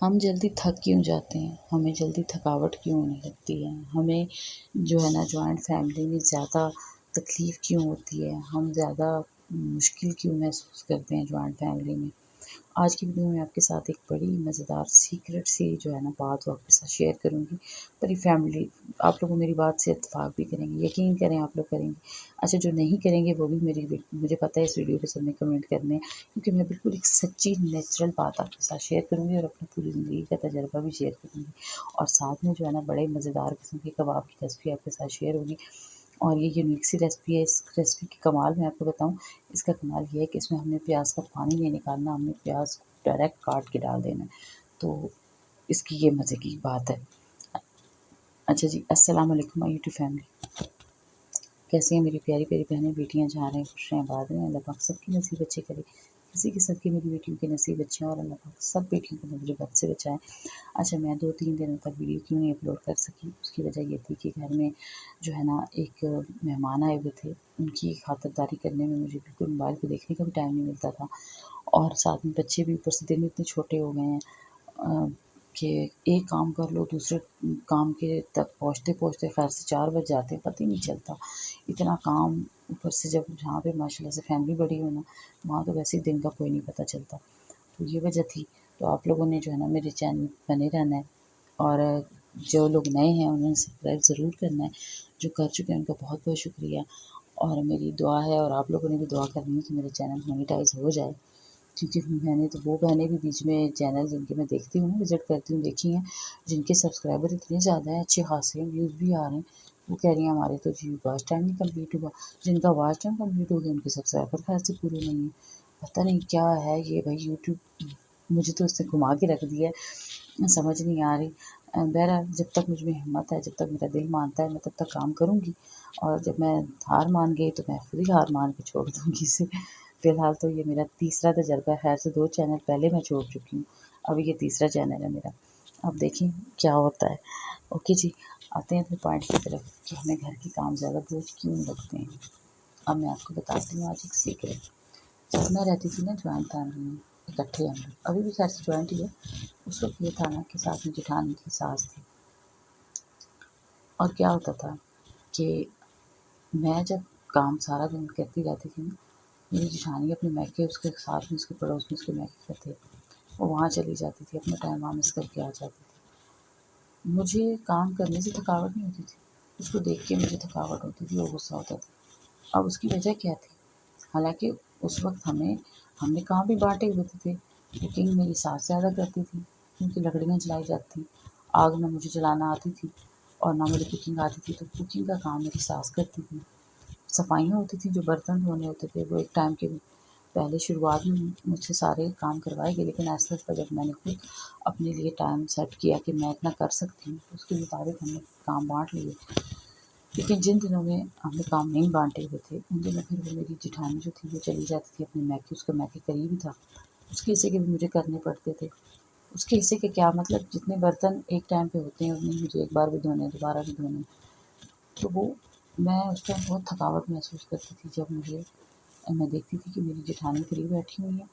ہم جلدی تھک کیوں جاتے ہیں، ہمیں جلدی تھکاوٹ کیوں ہونے لگتی ہے، ہمیں جو ہے نا جوائنٹ فیملی میں زیادہ تکلیف کیوں ہوتی ہے، ہم زیادہ مشکل کیوں محسوس کرتے ہیں جوائنٹ فیملی میں۔ آج کی ویڈیو میں آپ کے ساتھ ایک بڑی مزیدار سیکرٹ سی جو ہے نا بات آپ کے ساتھ شیئر کروں گی۔ پوری فیملی آپ لوگ میری بات سے اتفاق بھی کریں گے، یقین کریں آپ لوگ کریں گے۔ اچھا جو نہیں کریں گے وہ بھی مجھے پتہ ہے اس ویڈیو پہ سب نے کمنٹ کرنے ہیں، کیونکہ میں بالکل ایک سچی نیچرل بات آپ کے ساتھ شیئر کروں گی اور اپنی پوری زندگی کا تجربہ بھی شیئر کروں گی، اور ساتھ میں جو ہے نا بڑے مزیدار قسم کے کباب کی ریسپی آپ کے ساتھ شیئر ہوگی۔ اور یہ یونیک سی ریسپی ہے۔ اس ریسپی کی کمال میں آپ کو بتاؤں، اس کا کمال یہ ہے کہ اس میں ہم نے پیاز کا پانی نہیں نکالنا، ہم نے پیاز کو ڈائریکٹ کاٹ کے ڈال دینا ہے، تو اس کی یہ مزے کی بات ہے۔ اچھا جی، السلام علیکم یوٹیوب فیملی، کیسی ہیں میری پیاری پیاری بہنیں بیٹیاں، جہاں رہیں خوش رہیں آباد رہیں، اللہ پاک سب کی نصیب اچھے کرے، کسی کے سب کی میری بیٹیوں کے نصیب اچھے ہیں، اور اللہ پاک سب بیٹیوں کو مجھے بد سے بچائے۔ اچھا میں 2-3 دنوں تک ویڈیو کیوں نہیں اپلوڈ کر سکی، اس کی وجہ یہ تھی کہ گھر میں جو ہے نا ایک مہمان آئے ہوئے تھے، ان کی خاطرداری کرنے میں مجھے بالکل موبائل کو دیکھنے کا بھی ٹائم نہیں ملتا تھا، اور ساتھ میں بچے بھی اوپر سے دن میں اتنے چھوٹے ہو گئے ہیں کہ ایک کام کر لو دوسرے کام کے تک پہنچتے پہنچتے خیر سے 4 بج جاتے ہیں، پتہ ہی نہیں چلتا اتنا کام۔ اوپر سے جب جہاں پہ ماشاء اللہ سے فیملی بڑی ہو نا، وہاں تو ویسے ہی دن کا کوئی نہیں پتہ چلتا، تو یہ وجہ تھی۔ تو آپ لوگوں نے جو ہے نا میرے چینل بنے رہنا ہے، اور جو لوگ نئے ہیں انہوں نے سبسکرائب ضرور کرنا ہے، جو کر چکے ہیں ان کا بہت بہت شکریہ، اور میری دعا ہے اور آپ لوگوں نے بھی دعا کرنی ہے کہ میرے چینل مونیٹائز ہو جائے، کیونکہ میں نے تو وہ بہنیں بھی بیچ میں چینل جن کے میں دیکھتی ہوں وزٹ کرتی ہوں دیکھی ہیں، جن کے سبسکرائبر اتنے زیادہ ہیں، اچھے خاصے ہیں، ویوز بھی آ رہے ہیں، وہ کہہ رہی ہیں ہمارے تو جی واچ ٹائم نہیں کمپلیٹ ہوا۔ جن کا واچ ٹائم کمپلیٹ ہو گیا ان کے سبسکرائبر خیر سے پورے نہیں ہیں، پتہ نہیں کیا ہے یہ بھائی یوٹیوب، مجھے تو اس نے گھما کے رکھ دیا ہے، سمجھ نہیں آ رہی۔ بہرحال جب تک مجھ میں ہمت ہے، جب تک میرا دل مانتا ہے میں تب تک کام کروں گی، اور جب میں ہار مان گئی تو میں خود ہی ہار مان کے چھوڑ دوں گی اسے۔ فی الحال تو یہ میرا تیسرا تجربہ ہے، خیر سے 2 چینل پہلے میں چھوڑ چکی ہوں، اب یہ تیسرا چینل ہے میرا، اب دیکھیں کیا ہوتا ہے۔ اوکے جی، آتے ہیں اپنے پوائنٹ کی طرف کہ ہمیں گھر کے کام زیادہ بوجھ کیوں لگتے ہیں۔ اب میں آپ کو بتاتی ہوں آج ایک سیکرٹ۔ جب میں رہتی تھی نا جوائنٹ فیملی میں، اکٹھے ہم لوگ، ابھی بھی خیر سے جوائنٹ ہی ہے، اس وقت یہ تھا نا کہ ساتھ میں جٹھانی تھی، ساس تھی، اور کیا ہوتا تھا کہ میں جب کام سارا دن کرتی رہتی تھی نا، میری جٹھانی اپنے میکے اس کے ساتھ میں اس کے پڑوس میں اس کے میکے کا تھے، وہ وہاں چلی جاتی تھی، اپنا ٹائم وہاں مس کر کے آ جاتی تھی۔ مجھے کام کرنے سے تھکاوٹ نہیں ہوتی تھی، اس کو دیکھ کے مجھے تھکاوٹ ہوتی تھی اور غصہ ہوتا تھا۔ اب اس کی وجہ کیا تھی؟ حالانکہ اس وقت ہم نے کام بھی بانٹے ہوئے تھے، کوکنگ میری ساس زیادہ کرتی تھی کیونکہ لکڑیاں جلائی جاتی تھیں، آگ نہ مجھے جلانا آتی تھی اور نہ مجھے کوکنگ آتی تھی، تو کوکنگ کا کام میری ساس کرتی تھی۔ صفائیاں ہوتی تھیں، جو برتن دھونے ہوتے تھے، وہ ایک ٹائم کے پہلے شروعات میں مجھ سے سارے کام کروائے گئے، لیکن آہستہ آہستہ جب میں نے خود اپنے لیے ٹائم سیٹ کیا کہ میں اتنا کر سکتی ہوں، اس کے مطابق ہم نے کام بانٹ لیے۔ لیکن جن دنوں میں ہم نے کام نہیں بانٹے ہوئے تھے ان دنوں پھر وہ میری جٹھانی جو تھی وہ چلی جاتی تھی اپنے میکے، اس کا میکے قریب ہی تھا، اس کے حصے کے بھی مجھے کرنے پڑتے تھے۔ اس کے حصے کے کیا مطلب، جتنے برتن ایک ٹائم پہ ہوتے ہیں اتنے مجھے ایک بار بھی دھونے، دوبارہ بھی دھونے، تو وہ میں اس ٹائم بہت تھکاوٹ محسوس کرتی تھی جب میں دیکھتی تھی کہ میری جٹھانی فری بیٹھی ہوئی ہیں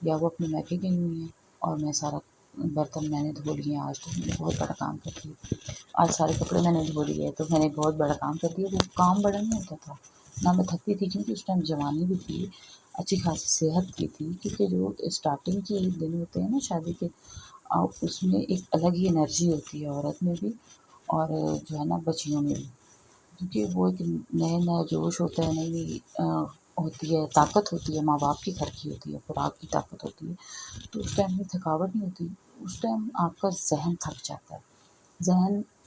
یا وہ اپنے میکے گئی ہوئی ہیں اور میں سارا برتن میں نے دھو لیے ہیں، آج تو میں نے بہت بڑا کام کر دیا، آج سارے کپڑے میں نے دھو لیے تو میں نے بہت بڑا کام کر دیا۔ وہ کام بڑا نہیں ہوتا تھا، نہ میں تھکتی تھی کیونکہ اس ٹائم جوانی بھی تھی، اچھی خاصی صحت بھی تھی، کیونکہ جو اسٹارٹنگ کے دن ہوتے ہیں نا شادی کے، اس میں ایک الگ ہی انرجی ہوتی ہے عورت میں بھی اور جو ہے نا بچیوں میں بھی، کیونکہ وہ ایک نیا جوش ہوتا ہے، نئی نئی ہوتی ہے، طاقت ہوتی ہے، ماں باپ کی گھر کی ہوتی ہے، خوراک کی طاقت ہوتی ہے، تو اس ٹائم میں تھکاوٹ نہیں ہوتی، اس ٹائم آپ کا ذہن تھک جاتا ہے،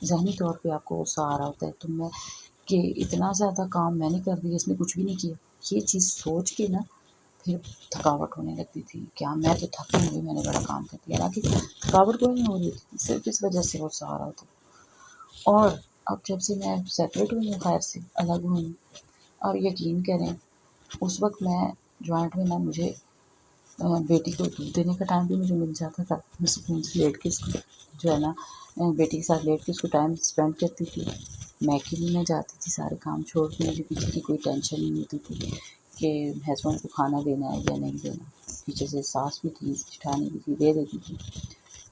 ذہنی طور پہ آپ کو غصہ آ رہا ہوتا ہے، تو میں کہ اتنا زیادہ کام میں نے کر دیا، اس نے کچھ بھی نہیں کیا، یہ چیز سوچ کے نا پھر تھکاوٹ ہونے لگتی تھی، کیا میں تو تھک نہیں ہوئی، میں نے بڑا کام کر دیا، حالانکہ تھکاوٹ کوئی نہیں ہو رہی تھی، صرف اس وجہ سے غصہ آ رہا ہوتا۔ اور اب جب سے میں سیپریٹ ہوئی ہوں، خیر سے الگ ہوئی ہوں، اور یقین کریں اس وقت میں جوائنٹ میں نا مجھے بیٹی کو دودھ دینے کا ٹائم بھی مجھے مل جاتا تھا، میں سکون سے لیٹ کے اس کو جو ہے نا بیٹی کے ساتھ لیٹ کے اس کو ٹائم اسپینڈ کرتی تھی، میکے بھی میں جاتی تھی، سارے کام چھوڑ کے، مجھے پیچھے کی کوئی ٹینشن نہیں ہوتی تھی کہ ہسبینڈ کو کھانا دینا ہے یا نہیں دینا، پیچھے سے ساس بھی تھی، جٹھانی بھی تھی، دے دیتی تھی۔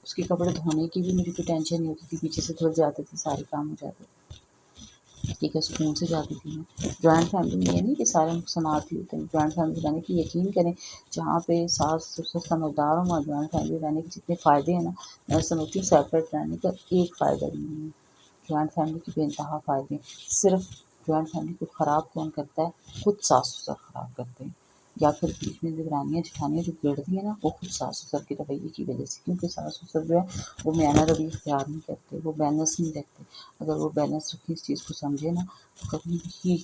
اس کے کپڑے دھونے کی بھی مجھے کوئی ٹینشن نہیں ہوتی تھی، پیچھے سے دھل جاتے تھے، سارے کام ہو جاتے تھے، ٹھیک ہے، سکون سے جاتی تھی میں۔ جوائنٹ فیملی میں یہ نہیں کہ سارے نقصانات ہی ہوتے ہیں، جوائنٹ فیملی رہنے کی یقین کریں، جہاں پہ ساس سسر سمجھدار ہوں وہاں جوائنٹ فیملی رہنے کے جتنے فائدے ہیں نا، میں سمجھتی ہوں سیپریٹ رہنے کا ایک فائدہ بھی نہیں ہے۔ جوائنٹ فیملی کی بے انتہا فائدے ہیں، صرف جوائنٹ فیملی کو خراب کون کرتا ہے؟ خود ساس سسر خراب کرتے ہیں، یا پھر بیچ میں دیورانیاں جٹھانیاں جو بگڑتی ہیں نا، وہ خود ساس سسر کے رویے کی وجہ سے، کیونکہ ساس سسر جو ہے وہ میانہ روی اختیار نہیں کرتے، وہ بیلنس نہیں رکھتے۔ اگر وہ بیلنس رکھیں، اس چیز کو سمجھے نا، تو کبھی بھی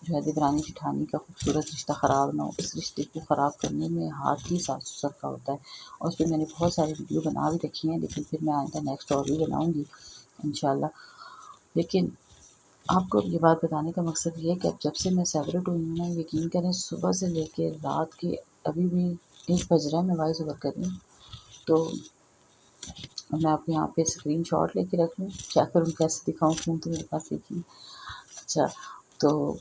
جو ہے دیورانی جٹھانی کا خوبصورت رشتہ خراب نہ ہو۔ اس رشتے کو خراب کرنے میں ہاتھ ہی ساس سسر کا ہوتا ہے، اور اس پہ میں نے بہت ساری ویڈیو بنا بھی رکھی ہیں، لیکن پھر میں آئندہ نیکسٹ اور بھی بناؤں گی انشاءاللہ۔ لیکن آپ کو یہ بات بتانے کا مقصد یہ ہے کہ اب جب سے میں سیپریٹ ہوئی ہوں نا، یقین کریں صبح سے لے کے رات کے ابھی بھی 1 بج رہا ہے، میں وائس اوور کر رہی ہوں، تو میں آپ کو یہاں پہ اسکرین شاٹ لے کے رکھ لوں، کیا کروں، کیسے دکھاؤں، فون تو میرے پاس ایک ہی۔ اچھا، تو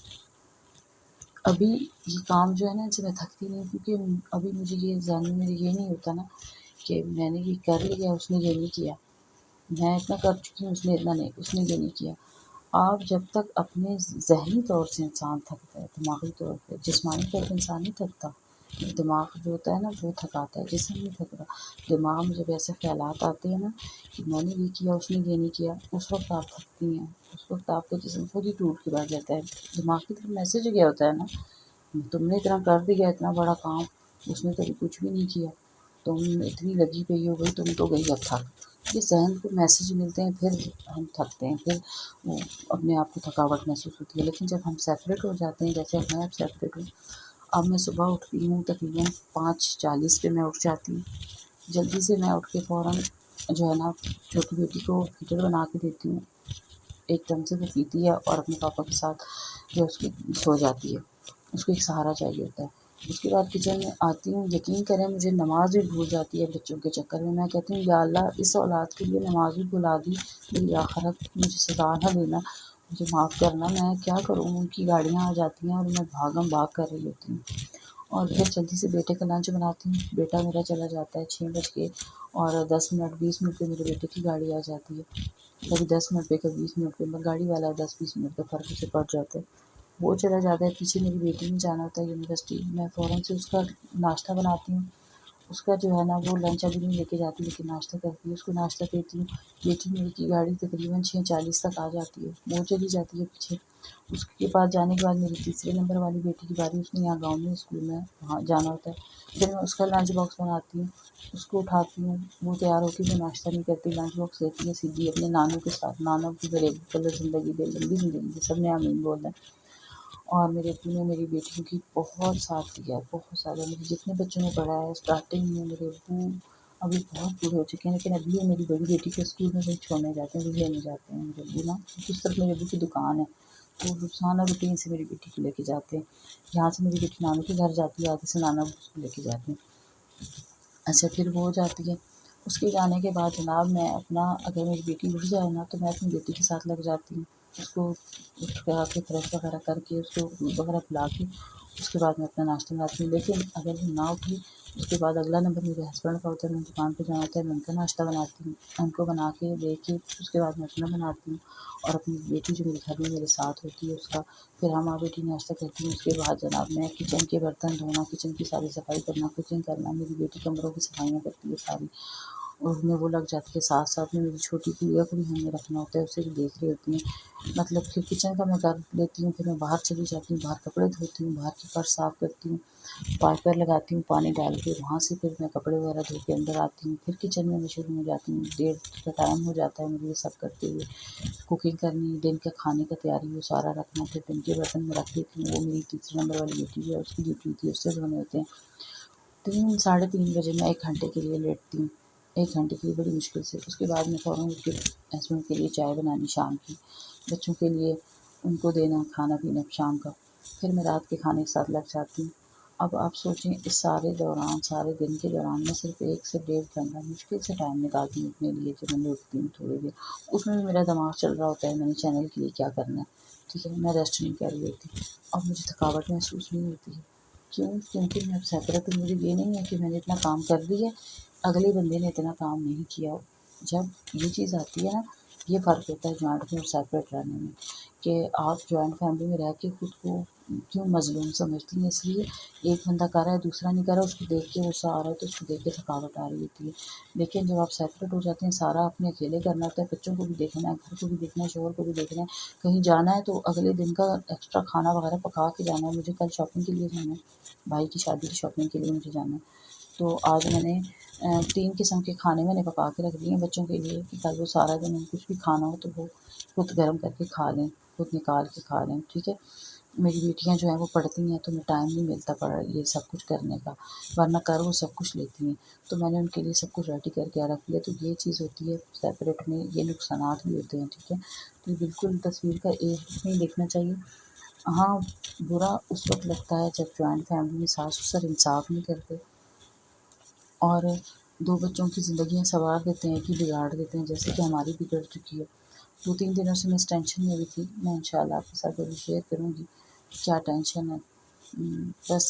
ابھی یہ کام جو ہے نا، ان سے میں تھکتی نہیں، کیونکہ ابھی مجھے یہ ذہن میں میرے یہ نہیں ہوتا نا کہ میں نے یہ کر لیا، اس نے یہ نہیں کیا، میں اتنا کر چکی ہوں، اس نے اتنا نہیں، اس نے یہ نہیں کیا۔ آپ جب تک اپنے ذہنی طور سے انسان تھکتا ہے، دماغی طور پہ، جسمانی طور پہ انسان نہیں تھکتا، دماغ جو ہوتا ہے نا وہ تھکاتا ہے، جسم نہیں تھکتا۔ دماغ میں جب ایسے خیالات آتے ہیں نا کہ میں نے یہ کیا، اس نے یہ نہیں کیا، اس وقت آپ تھکتی ہیں، اس وقت آپ کا جسم خود ہی ٹوٹ کے بیٹھ جاتا ہے۔ دماغ کی طرف میسج گیا ہوتا ہے نا، تم نے اتنا کر دیا، اتنا بڑا کام، اس نے کبھی کچھ بھی نہیں کیا، تم اتنی لگی پئی ہو گئی، تم تو گئی اب تھک۔ یہ ذہن کو میسج ملتے ہیں، پھر ہم تھکتے ہیں، پھر وہ اپنے آپ کو تھکاوٹ محسوس ہوتی ہے۔ لیکن جب ہم سیپریٹ ہو جاتے ہیں، جیسے میں اب سیپریٹ ہوں، اب میں صبح اٹھتی ہوں تقریباً 5:40 پہ میں اٹھ جاتی ہوں، جلدی سے میں اٹھ کے فوراً جو ہے نا چھوٹی بیٹی کو فطر بنا کے دیتی ہوں، ایک دم سے وہ پیتی ہے اور اپنے پاپا کے ساتھ جو اس کی سو جاتی ہے، اس کو ایک سہارا چاہیے ہوتا ہے۔ اس کے بعد کچن میں آتی ہوں، یقین کریں مجھے نماز بھی بھول جاتی ہے بچوں کے چکر میں کہتی ہوں یا اللہ اس اولاد کے لیے نماز بھی بھلا دی، میری آخرت مجھے سزا نہ دینا، مجھے معاف کرنا، میں کیا کروں، ان کی گاڑیاں آ جاتی ہیں اور میں بھاگم بھاگ کر رہی ہوتی ہوں، اور پھر جلدی سے بیٹے کا لنچ بناتی ہوں۔ بیٹا میرا چلا جاتا ہے 6 بج کے اور 10 منٹ 20 منٹ پہ میرے بیٹے کی گاڑی آ جاتی ہے، کبھی 10 منٹ پہ، کبھی 20 منٹ پہ، گاڑی والا 10-20 منٹ کا فرق سے پڑ جاتا ہے، وہ چلا جاتا ہے۔ پیچھے میری بیٹی نے جانا ہوتا ہے یونیورسٹی، میں فوراً سے اس کا ناشتہ بناتی ہوں، اس کا جو ہے نا وہ لنچ ابھی نہیں لے کے جاتی لیکن ناشتہ کرتی ہے، اس کو ناشتہ دیتی ہوں۔ بیٹی میری کی گاڑی تقریباً 6:40 تک آ جاتی ہے، وہ چلی جاتی ہے پیچھے، اس کے پاس جانے کے بعد میری تیسرے نمبر والی بیٹی کی باری، اس نے یہاں گاؤں میں اسکول میں وہاں جانا ہوتا ہے، پھر میں اس کا لنچ باکس بناتی ہوں، اس کو اٹھاتی ہوں، وہ تیار ہو کے وہ ناشتہ نہیں کرتی، لنچ باکس دیتی ہے سیدھی اپنے نانوں کے ساتھ، نانوں کی غریب کلر زندگی دے، لمبی زندگی دے، سب نے آمین بولنا ہے۔ اور میرے ابو نے میری بیٹیوں کی بہت ساتھ دیا ہے، بہت زیادہ، مجھے جتنے بچوں نے پڑھا ہے اسٹارٹنگ میں، میرے ابو ابھی بہت بوڑھے ہو چکے ہیں لیکن ابھی وہ میری بڑی بیٹی کو اسکول میں وہی چھوڑنے جاتے ہیں، وہی لینے جاتے ہیں میرے ابو نا، کیونکہ اس طرف میرے ابو کی دکان ہے، تو وہ روزانہ روٹین سے میری بیٹی کو لے کے جاتے ہیں، یہاں سے میری بیٹی نانوں کے گھر جاتی ہے، آگے سے نانا ابو اس کو لے کے جاتے ہیں۔ اچھا، پھر وہ ہو جاتی ہے، اس کے جانے کے بعد جناب میں اپنا، اگر میری بیٹی اٹھ جائے نا تو میں اپنی بیٹی کے ساتھ لگ جاتی ہوں، اس کو اٹھ کے فریش وغیرہ کر کے، اس کو دودھ وغیرہ پلا کے، اس کے بعد میں اپنا ناشتہ بناتی ہوں۔ لیکن اگر وہ نہ اٹھی، اس کے بعد اگلا نمبر میرے ہسبینڈ کا ہوتا ہے، میں دکان پہ جانا ہوتا ہے، میں ان کا ناشتہ بناتی ہوں، ان کو بنا کے دے کے اس کے بعد میں اپنا بناتی ہوں، اور اپنی بیٹی جو میرے گھر میں میرے ساتھ ہوتی ہے اس کا، پھر ہم ماں بیٹی ناشتہ کرتی ہوں۔ اس کے بعد جناب میں کچن کے برتن دھونا، کچن کی ساری صفائی کرنا، کوکنگ کرنا، میری بیٹی کمروں کی صفائیاں کرتی ہے ساری، اور میں وہ لگ جاتی ہے، ساتھ ساتھ میں میری چھوٹی گڑیا کو بھی ہمیں رکھنا ہوتا ہے، اسے بھی دیکھ رہی ہوتی ہیں، مطلب پھر کچن کا میں کر لیتی ہوں، پھر میں باہر چلی جاتی ہوں، باہر کپڑے دھوتی ہوں، باہر کی فرش صاف کرتی ہوں، وائپر لگاتی ہوں پانی ڈال کے، وہاں سے پھر میں کپڑے وغیرہ دھو کے اندر آتی ہوں، پھر کچن میں شروع ہو جاتی ہوں، 1:30 کا ٹائم ہو جاتا ہے مجھے یہ سب کرتے ہوئے، کوکنگ کرنی، دن کا کھانے کا تیاری وہ سارا رکھنا، پھر دن کے برتن میں رکھ دیتی ہوں، وہ میری تیسرے نمبر والی بیٹی ہے، اس کی ڈیوٹی ہوتی ہے، اس سے دھونے ہوتے ہیں۔ 3-3:30 بجے میں 1 گھنٹے کے لیے لیٹتی ہوں، 1 گھنٹے کے لیے بڑی مشکل سے، اس کے بعد میں فوراً اٹھ کے ہسبینڈ کے لیے چائے بنانی شام کی، بچوں کے لیے ان کو دینا کھانا پینا شام کا، پھر میں رات کے کھانے کے ساتھ لگ جاتی ہوں۔ اب آپ سوچیں اس سارے دوران، سارے دن کے دوران میں صرف 1 سے 1.5 گھنٹہ مشکل سے ٹائم نکالتی ہوں اپنے لیے، جب میں اٹھتی ہوں تھوڑی دیر، اس میں بھی میرا دماغ چل رہا ہوتا ہے میں نے چینل کے لیے کیا کرنا ہے، ٹھیک ہے، میں ریسٹ نہیں کر رہی ہوتی، اب مجھے تھکاوٹ محسوس نہیں ہوتی ہے، کیوں؟ کیونکہ میں اب سیپریٹ ہوں، مجھے یہ نہیں ہے کہ میں نے اتنا کام کر دیا ہے، اگلے بندے نے اتنا کام نہیں کیا ہو، جب یہ چیز آتی ہے نا، یہ فرق ہوتا ہے جوائنٹ میں اور سیپریٹ رہنے میں، کہ آپ جوائنٹ فیملی میں رہ کے خود کو کیوں مظلوم سمجھتی ہیں، اس لیے ایک بندہ کر رہا ہے دوسرا نہیں کر رہا، اس کو دیکھ کے غصہ آ رہا ہے تو اس کو دیکھ کے تھکاوٹ آ رہی ہوتی ہے۔ لیکن جب آپ سیپریٹ ہو جاتے ہیں، سارا اپنے اکیلے کرنا ہوتا ہے، بچوں کو بھی دیکھنا ہے، گھر کو بھی دیکھنا ہے، شوہر کو بھی دیکھنا ہے، کہیں جانا ہے تو اگلے دن کا ایکسٹرا کھانا وغیرہ پکا کے جانا ہے، مجھے کل شاپنگ کے لیے جانا ہے، بھائی کی شادی کی شاپنگ کے لیے مجھے جانا ہے، تو آج میں نے 3 قسم کے کھانے میں نے پکا کے رکھ دیے ہیں بچوں کے لیے کہ کل وہ سارا دن ان کچھ بھی کھانا ہو تو وہ خود گرم کر کے کھا لیں، خود نکال کے کھا لیں، ٹھیک ہے۔ میری بیٹیاں جو ہیں وہ پڑھتی ہیں تو میں ٹائم نہیں ملتا یہ سب کچھ کرنے کا، ورنہ کر وہ سب کچھ لیتی ہیں، تو میں نے ان کے لیے سب کچھ ریڈی کر کے رکھ دیا، تو یہ چیز ہوتی ہے سیپریٹ میں، یہ نقصانات بھی ہوتے ہیں، ٹھیک ہے۔ تو بالکل تصویر کا ایک نہیں دیکھنا چاہیے۔ ہاں، برا اس وقت لگتا ہے جب جوائنٹ فیملی میں ساس سسر انصاف نہیں کرتے اور 2 بچوں کی زندگیاں سنوار دیتے ہیں کہ بگاڑ دیتے ہیں، جیسے کہ ہماری بگڑ چکی ہے۔ 2-3 دنوں سے میں اس ٹینشن میں بھی تھی، میں انشاءاللہ آپ کے ساتھ ابھی شیئر کروں گی کیا ٹینشن ہے۔ بس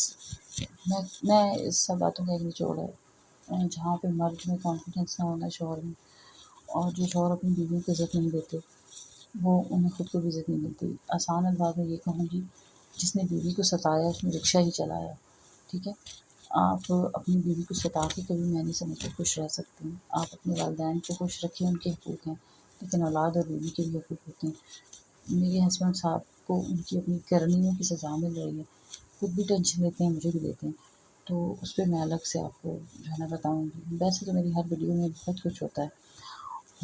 میں اس سب باتوں کا ایک نچوڑ ہے، جہاں پہ مرد میں کانفیڈنس نہ ہونا شوہر میں، اور جو شوہر اپنی بیوی کو عزت نہیں دیتے وہ انہیں خود کو بھی عزت نہیں ملتی۔ آسان الفاظ میں یہ کہوں گی، جس نے بیوی کو ستایا اس نے رکشہ ہی چلایا، ٹھیک ہے۔ آپ اپنی بیوی کو ستا کے کبھی میں نہیں سمجھتی خوش رہ سکتے ہیں، آپ اپنے والدین کو خوش رکھیں، ان کے حقوق ہیں، لیکن اولاد اور بیوی کے بھی حقوق ہوتے ہیں۔ میرے ہسبینڈ صاحب کو ان کی اپنی کرنیوں کی سزا مل رہی ہے، خود بھی ٹینشن لیتے ہیں، مجھے بھی دیتے ہیں، تو اس پہ میں الگ سے آپ کو جو ہے نا بتاؤں گی۔ ویسے تو میری ہر ویڈیو میں بہت کچھ ہوتا ہے۔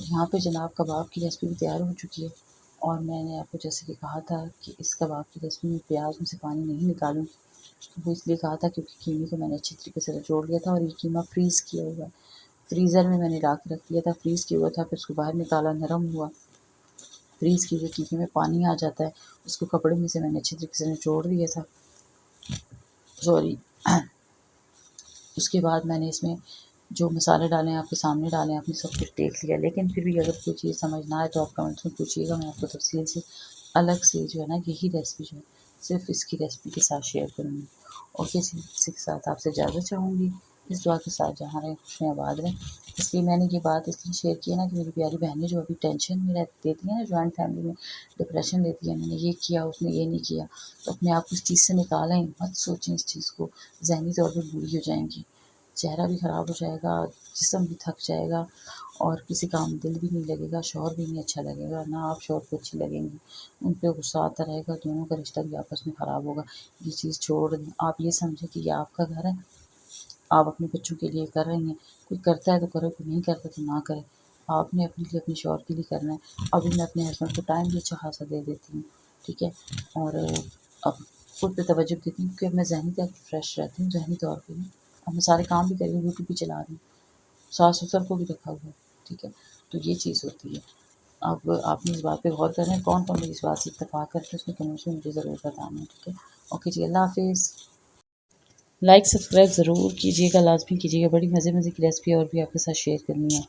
یہاں پہ جناب کباب کی ریسپی بھی تیار ہو چکی ہے، اور میں نے آپ کو جیسے کہ کہا تھا کہ اس کباب کی ریسپی میں پیاز میں سے پانی نہیں نکالوں، وہ اس لیے کہا تھا کیونکہ قیمے کو میں نے اچھی طریقے سے نچوڑ لیا تھا، اور یہ قیمہ فریز کیا ہوا ہے، فریزر میں نے لا کے رکھ دیا تھا، فریز کیا ہوا تھا، پھر اس کو باہر نکالا، نرم ہوا، فریز کیے ہوئے قیمے میں پانی آ جاتا ہے، اس کو کپڑے میں سے میں نے اچھی طریقے سے نچوڑ دیا تھا، سوری۔ اس کے بعد میں نے اس میں جو مسالے ڈالے ہیں آپ کے سامنے ڈالے ہیں، آپ نے سب کچھ دیکھ لیا، لیکن پھر بھی اگر کوئی چیز سمجھ نہ آئے تو آپ کمنٹس میں پوچھیے گا، میں آپ کو تفصیل سے الگ سے جو ہے نا یہی ریسپی جو ہے صرف اس کی ریسپی کے ساتھ شیئر کروں گی۔ اوکے جی، اسی کے ساتھ آپ سے اجازت چاہوں گی، اس دعا کے ساتھ جہاں رہیں خوش رہیں آباد رہیں۔ اس لیے میں نے یہ بات اس لیے شیئر کی ہے نا کہ میری پیاری بہنیں جو ابھی ٹینشن میں دیتی ہیں نا، جوائنٹ فیملی میں ڈپریشن لیتی ہیں، میں نے یہ کیا اس نے یہ نہیں کیا، تو اپنے آپ کو اس چیز سے نکالیں، مت سوچیں اس چیز کو، ذہنی طور پہ بری ہو جائیں گی، چہرہ بھی خراب ہو جائے گا، جسم بھی تھک جائے گا، اور کسی کام میں دل بھی نہیں لگے گا، شوہر بھی نہیں اچھا لگے گا، نہ آپ شوہر کو اچھی لگیں گی، ان پہ غصہ آتا رہے گا، دونوں کا رشتہ بھی آپس میں خراب ہوگا۔ یہ چیز چھوڑ دیں، آپ یہ سمجھیں کہ یہ آپ کا گھر ہے، آپ اپنے بچوں کے لیے کر رہی ہیں، کوئی کرتا ہے تو کرے، کوئی نہیں کرتا تو نہ کرے، آپ نے اپنے لیے اپنے شوہر کے لیے کرنا ہے۔ ابھی میں اپنے ہسبینڈ کو ٹائم بھی اچھا خاصا دے دیتی ہوں، ٹھیک ہے، اور اب خود پہ توجہ دیتی ہوں کیونکہ اب میں ذہنی طور پہ فریش رہتی ہوں، ذہنی طور پہ بھی، اب میں سارے کام بھی کر رہی ہوں، یوٹیوب بھی چلا رہی ہوں، ساس سسر کو بھی رکھا ہوا ہے، ٹھیک ہے، تو یہ چیز ہوتی ہے۔ اب آپ نے اس بات پہ غور کریں، کون کون میری اس بات سے اتفاق کرتے ہیں اس میں کمنٹس میں مجھے ضرور بتانا ہے، ٹھیک ہے۔ اوکے جی، اللہ حافظ۔ لائک سبسکرائب ضرور کیجیے گا، لازمی کیجیے گا، بڑی مزے مزے کی ریسپی اور بھی آپ کے ساتھ شیئر کرنی ہے۔